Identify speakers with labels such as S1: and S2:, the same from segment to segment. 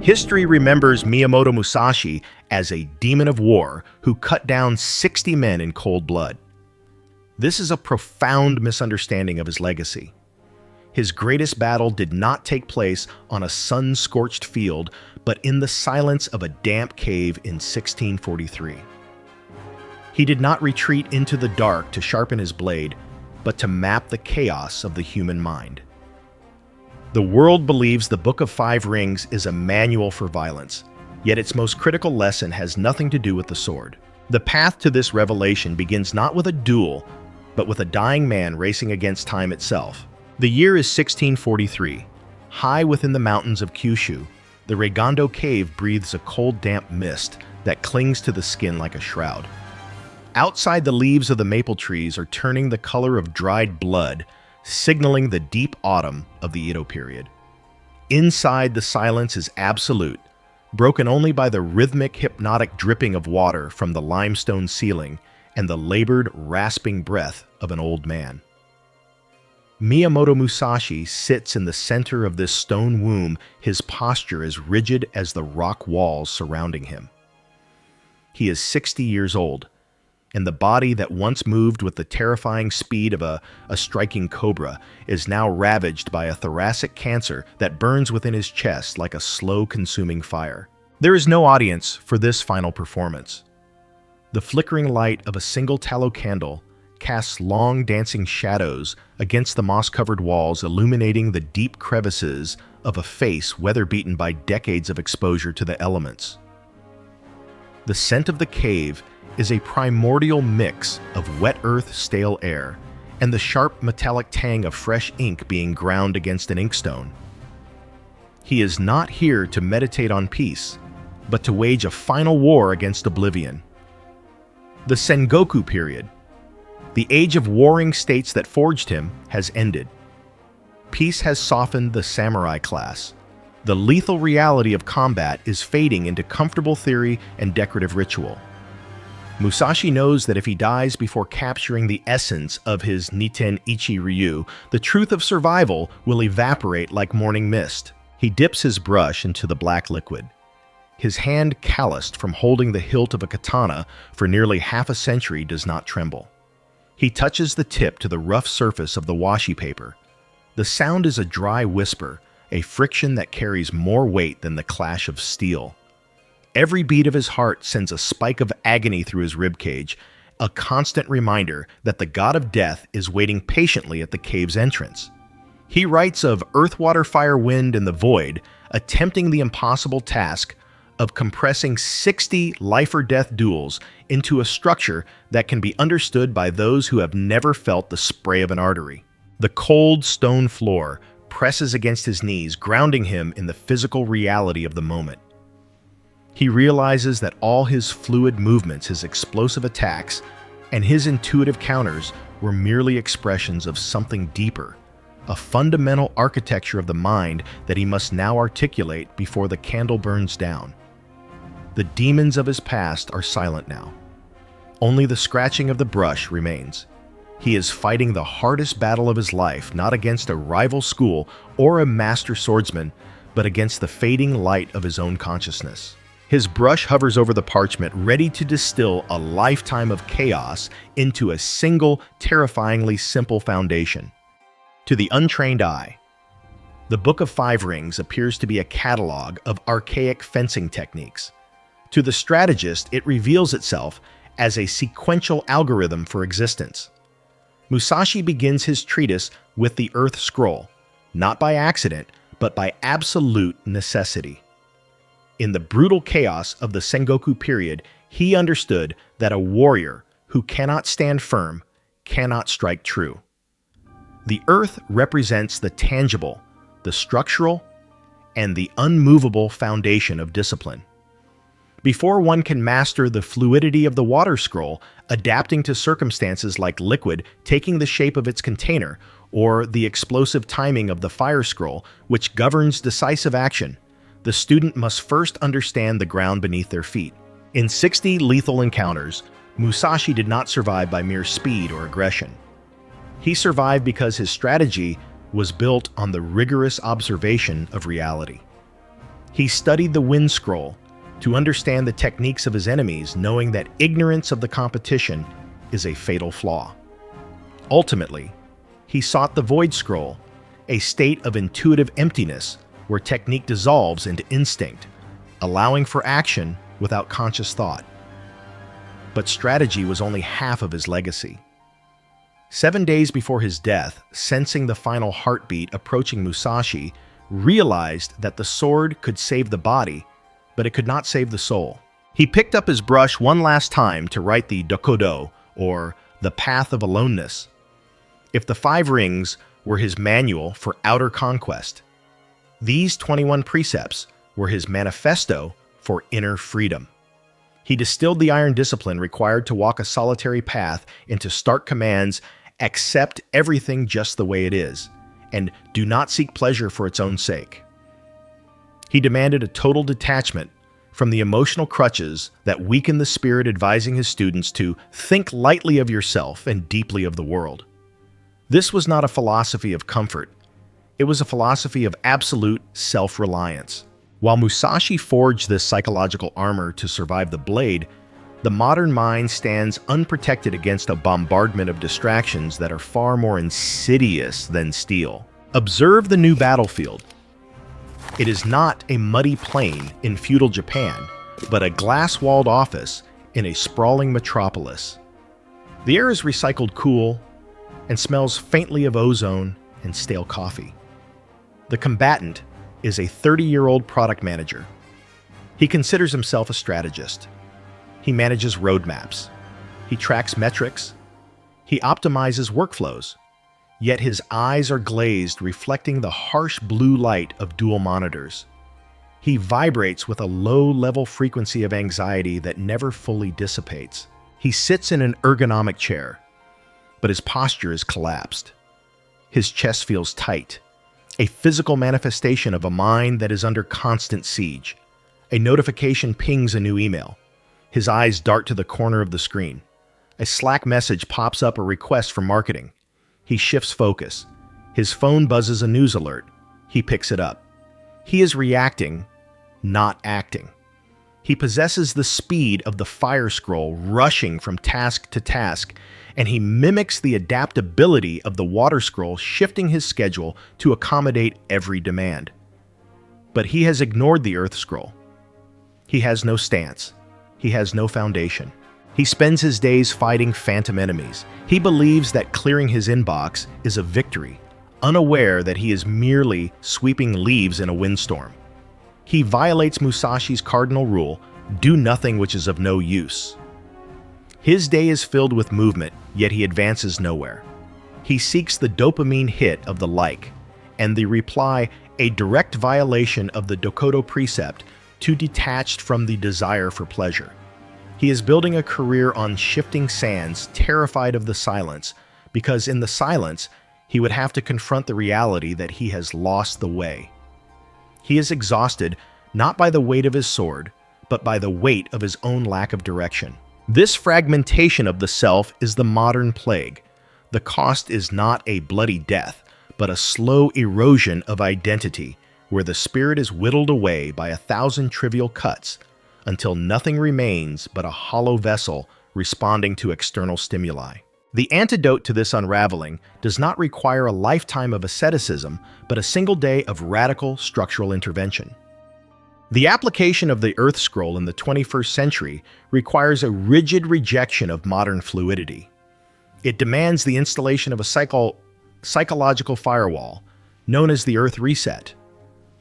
S1: History remembers Miyamoto Musashi as a demon of war who cut down 60 men in cold blood. This is a profound misunderstanding of his legacy. His greatest battle did not take place on a sun-scorched field, but in the silence of a damp cave in 1643. He did not retreat into the dark to sharpen his blade, but to map the chaos of the human mind. The world believes the Book of Five Rings is a manual for violence, yet its most critical lesson has nothing to do with the sword. The path to this revelation begins not with a duel, but with a dying man racing against time itself. The year is 1643. High within the mountains of Kyushu, the Reigandō cave breathes a cold, damp mist that clings to the skin like a shroud. Outside, the leaves of the maple trees are turning the color of dried blood, signaling the deep autumn of the Edo period. Inside, the silence is absolute, broken only by the rhythmic, hypnotic dripping of water from the limestone ceiling and the labored, rasping breath of an old man. Miyamoto Musashi sits in the center of this stone womb, his posture as rigid as the rock walls surrounding him. He is 60 years old, and the body that once moved with the terrifying speed of a striking cobra is now ravaged by a thoracic cancer that burns within his chest like a slow-consuming fire. There is no audience for this final performance. The flickering light of a single tallow candle casts long dancing shadows against the moss-covered walls, illuminating the deep crevices of a face weather-beaten by decades of exposure to the elements. The scent of the cave is a primordial mix of wet earth, stale air, and the sharp metallic tang of fresh ink being ground against an inkstone. He is not here to meditate on peace, but to wage a final war against oblivion. The Sengoku period, the age of warring states that forged him, has ended. Peace has softened the samurai class. The lethal reality of combat is fading into comfortable theory and decorative ritual. Musashi knows that if he dies before capturing the essence of his Niten Ichi-ryu, the truth of survival will evaporate like morning mist. He dips his brush into the black liquid. His hand, calloused from holding the hilt of a katana for nearly half a century, does not tremble. He touches the tip to the rough surface of the washi paper. The sound is a dry whisper, a friction that carries more weight than the clash of steel. Every beat of his heart sends a spike of agony through his ribcage, a constant reminder that the god of death is waiting patiently at the cave's entrance. He writes of earth, water, fire, wind, and the void, attempting the impossible task of compressing 60 life-or-death duels into a structure that can be understood by those who have never felt the spray of an artery. The cold stone floor presses against his knees, grounding him in the physical reality of the moment. He realizes that all his fluid movements, his explosive attacks, and his intuitive counters were merely expressions of something deeper, a fundamental architecture of the mind that he must now articulate before the candle burns down. The demons of his past are silent now. Only the scratching of the brush remains. He is fighting the hardest battle of his life, not against a rival school or a master swordsman, but against the fading light of his own consciousness. His brush hovers over the parchment, ready to distill a lifetime of chaos into a single, terrifyingly simple foundation. To the untrained eye, the Book of Five Rings appears to be a catalog of archaic fencing techniques. To the strategist, it reveals itself as a sequential algorithm for existence. Musashi begins his treatise with the Earth Scroll, not by accident, but by absolute necessity. In the brutal chaos of the Sengoku period, he understood that a warrior who cannot stand firm cannot strike true. The earth represents the tangible, the structural, and the unmovable foundation of discipline. Before one can master the fluidity of the water scroll, adapting to circumstances like liquid taking the shape of its container, or the explosive timing of the fire scroll, which governs decisive action, the student must first understand the ground beneath their feet. In 60 lethal encounters, Musashi did not survive by mere speed or aggression. He survived because his strategy was built on the rigorous observation of reality. He studied the wind scroll to understand the techniques of his enemies, knowing that ignorance of the competition is a fatal flaw. Ultimately, he sought the void scroll, a state of intuitive emptiness where technique dissolves into instinct, allowing for action without conscious thought. But strategy was only half of his legacy. 7 days before his death, sensing the final heartbeat approaching, Musashi realized that the sword could save the body, but it could not save the soul. He picked up his brush one last time to write the Dokkodo, or the Path of Aloneness. If the 5 rings were his manual for outer conquest, these 21 precepts were his manifesto for inner freedom. He distilled the iron discipline required to walk a solitary path into stark commands: accept everything just the way it is, and do not seek pleasure for its own sake. He demanded a total detachment from the emotional crutches that weaken the spirit, advising his students to think lightly of yourself and deeply of the world. This was not a philosophy of comfort. It was a philosophy of absolute self-reliance. While Musashi forged this psychological armor to survive the blade, the modern mind stands unprotected against a bombardment of distractions that are far more insidious than steel. Observe the new battlefield. It is not a muddy plain in feudal Japan, but a glass-walled office in a sprawling metropolis. The air is recycled cool and smells faintly of ozone and stale coffee. The combatant is a 30-year-old product manager. He considers himself a strategist. He manages roadmaps. He tracks metrics. He optimizes workflows. Yet his eyes are glazed, reflecting the harsh blue light of dual monitors. He vibrates with a low-level frequency of anxiety that never fully dissipates. He sits in an ergonomic chair, but his posture is collapsed. His chest feels tight, a physical manifestation of a mind that is under constant siege. A notification pings a new email. His eyes dart to the corner of the screen. A Slack message pops up, a request for marketing. He shifts focus. His phone buzzes a news alert. He picks it up. He is reacting, not acting. He possesses the speed of the fire scroll, rushing from task to task, and he mimics the adaptability of the water scroll, shifting his schedule to accommodate every demand. But he has ignored the earth scroll. He has no stance. He has no foundation. He spends his days fighting phantom enemies. He believes that clearing his inbox is a victory, unaware that he is merely sweeping leaves in a windstorm. He violates Musashi's cardinal rule, do nothing which is of no use. His day is filled with movement, yet he advances nowhere. He seeks the dopamine hit of the like, and the reply, a direct violation of the Dokkodo precept, too detached from the desire for pleasure. He is building a career on shifting sands, terrified of the silence, because in the silence, he would have to confront the reality that he has lost the way. He is exhausted, not by the weight of his sword, but by the weight of his own lack of direction. This fragmentation of the self is the modern plague. The cost is not a bloody death, but a slow erosion of identity, where the spirit is whittled away by 1,000 trivial cuts, until nothing remains but a hollow vessel responding to external stimuli. The antidote to this unraveling does not require a lifetime of asceticism, but a single day of radical structural intervention. The application of the Earth Scroll in the 21st century requires a rigid rejection of modern fluidity. It demands the installation of a psychological firewall, known as the Earth Reset.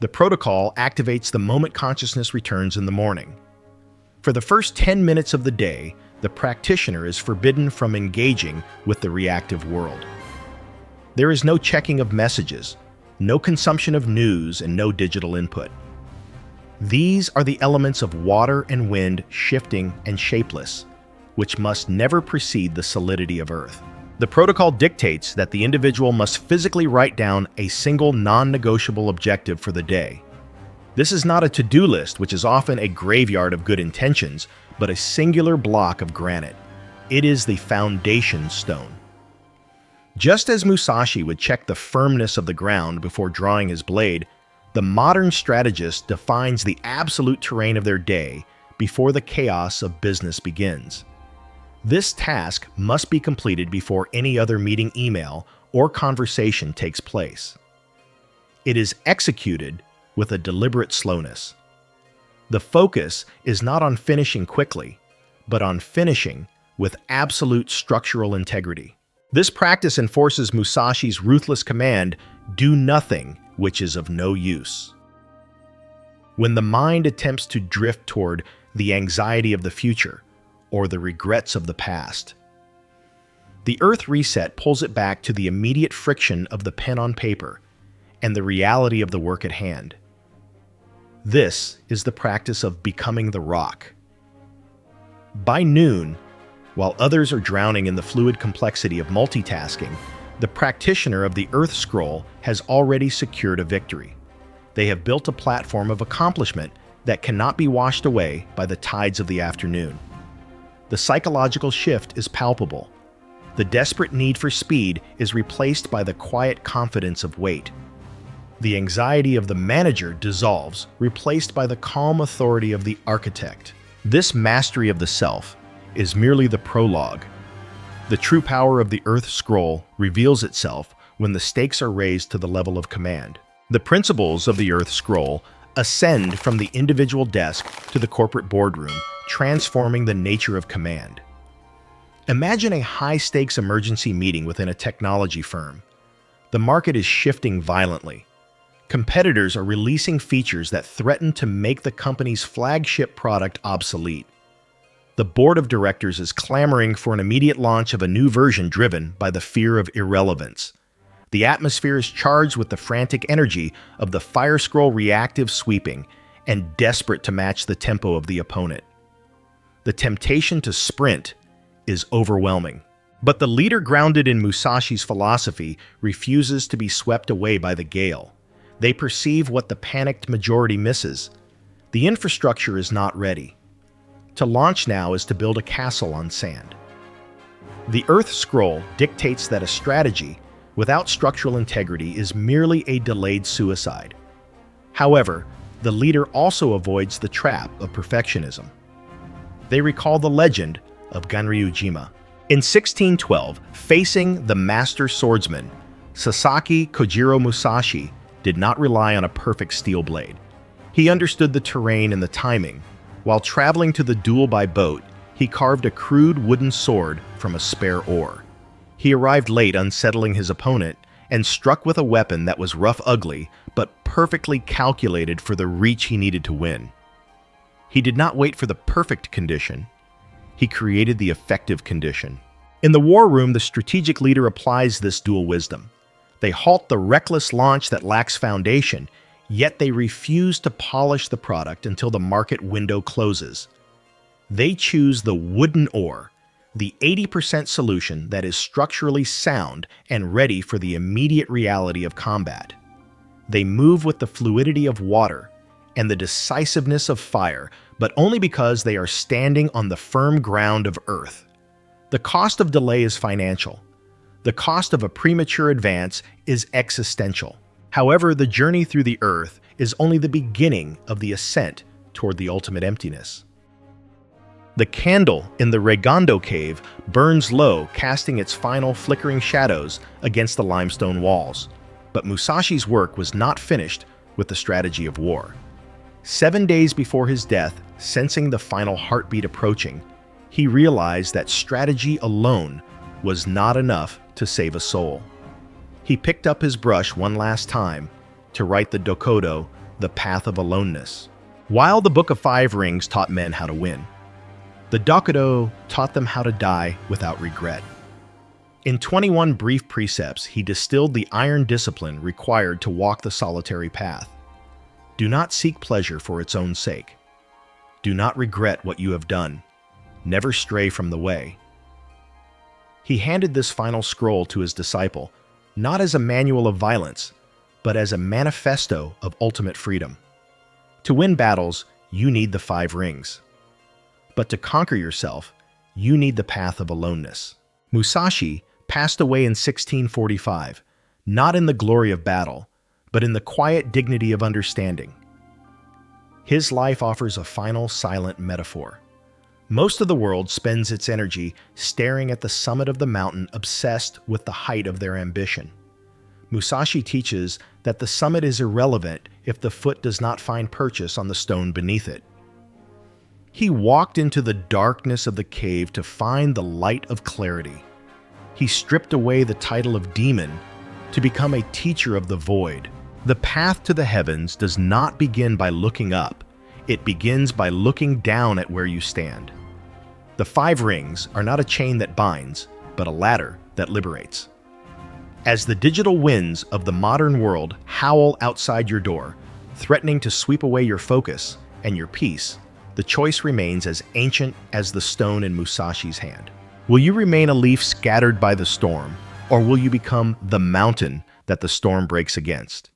S1: The protocol activates the moment consciousness returns in the morning. For the first 10 minutes of the day, the practitioner is forbidden from engaging with the reactive world. There is no checking of messages, no consumption of news, and no digital input. These are the elements of water and wind, shifting and shapeless, which must never precede the solidity of Earth. The protocol dictates that the individual must physically write down a single non-negotiable objective for the day. This is not a to-do list, which is often a graveyard of good intentions, but a singular block of granite. It is the foundation stone. Just as Musashi would check the firmness of the ground before drawing his blade, The modern strategist defines the absolute terrain of their day before the chaos of business begins. This task must be completed before any other meeting, email, or conversation takes place. It is executed with a deliberate slowness. The focus is not on finishing quickly, but on finishing with absolute structural integrity. This practice enforces Musashi's ruthless command, "Do nothing which is of no use." When the mind attempts to drift toward the anxiety of the future or the regrets of the past, the earth reset pulls it back to the immediate friction of the pen on paper and the reality of the work at hand. This is the practice of becoming the rock. By noon, while others are drowning in the fluid complexity of multitasking, the practitioner of the Earth Scroll has already secured a victory. They have built a platform of accomplishment that cannot be washed away by the tides of the afternoon. The psychological shift is palpable. The desperate need for speed is replaced by the quiet confidence of weight. The anxiety of the manager dissolves, replaced by the calm authority of the architect. This mastery of the self is merely the prologue. The true power of the Earth Scroll reveals itself when the stakes are raised to the level of command. The principles of the Earth Scroll ascend from the individual desk to the corporate boardroom, transforming the nature of command. Imagine a high-stakes emergency meeting within a technology firm. The market is shifting violently. Competitors are releasing features that threaten to make the company's flagship product obsolete. The board of directors is clamoring for an immediate launch of a new version driven by the fear of irrelevance. The atmosphere is charged with the frantic energy of the Fire Scroll reactive sweeping and desperate to match the tempo of the opponent. The temptation to sprint is overwhelming. But the leader grounded in Musashi's philosophy refuses to be swept away by the gale. They perceive what the panicked majority misses. The infrastructure is not ready. To launch now is to build a castle on sand. The Earth Scroll dictates that a strategy without structural integrity is merely a delayed suicide. However, the leader also avoids the trap of perfectionism. They recall the legend of Ganryujima. In 1612, facing the master swordsman, Sasaki Kojiro Musashi did not rely on a perfect steel blade. He understood the terrain and the timing. While traveling to the duel by boat, he carved a crude wooden sword from a spare oar. He arrived late, unsettling his opponent, and struck with a weapon that was rough, ugly, but perfectly calculated for the reach he needed to win. He did not wait for the perfect condition. He created the effective condition. In the war room, the strategic leader applies this dual wisdom. They halt the reckless launch that lacks foundation, yet they refuse to polish the product until the market window closes. They choose the wooden oar, the 80% solution that is structurally sound and ready for the immediate reality of combat. They move with the fluidity of water and the decisiveness of fire, but only because they are standing on the firm ground of earth. The cost of delay is financial. The cost of a premature advance is existential. However, the journey through the earth is only the beginning of the ascent toward the ultimate emptiness. The candle in the Reigandō cave burns low, casting its final flickering shadows against the limestone walls. But Musashi's work was not finished with the strategy of war. 7 days before his death, sensing the final heartbeat approaching, he realized that strategy alone was not enough to save a soul. He picked up his brush one last time to write the Dokkodo, the path of aloneness. While the Book of Five Rings taught men how to win, the Dokkodo taught them how to die without regret. In 21 brief precepts, he distilled the iron discipline required to walk the solitary path. Do not seek pleasure for its own sake. Do not regret what you have done. Never stray from the way. He handed this final scroll to his disciple, not as a manual of violence, but as a manifesto of ultimate freedom. To win battles, you need the 5 rings. But to conquer yourself, you need the path of aloneness. Musashi passed away in 1645, not in the glory of battle, but in the quiet dignity of understanding. His life offers a final silent metaphor. Most of the world spends its energy staring at the summit of the mountain, obsessed with the height of their ambition. Musashi teaches that the summit is irrelevant if the foot does not find purchase on the stone beneath it. He walked into the darkness of the cave to find the light of clarity. He stripped away the title of demon to become a teacher of the void. The path to the heavens does not begin by looking up. It begins by looking down at where you stand. The 5 rings are not a chain that binds, but a ladder that liberates. As the digital winds of the modern world howl outside your door, threatening to sweep away your focus and your peace, the choice remains as ancient as the stone in Musashi's hand. Will you remain a leaf scattered by the storm, or will you become the mountain that the storm breaks against?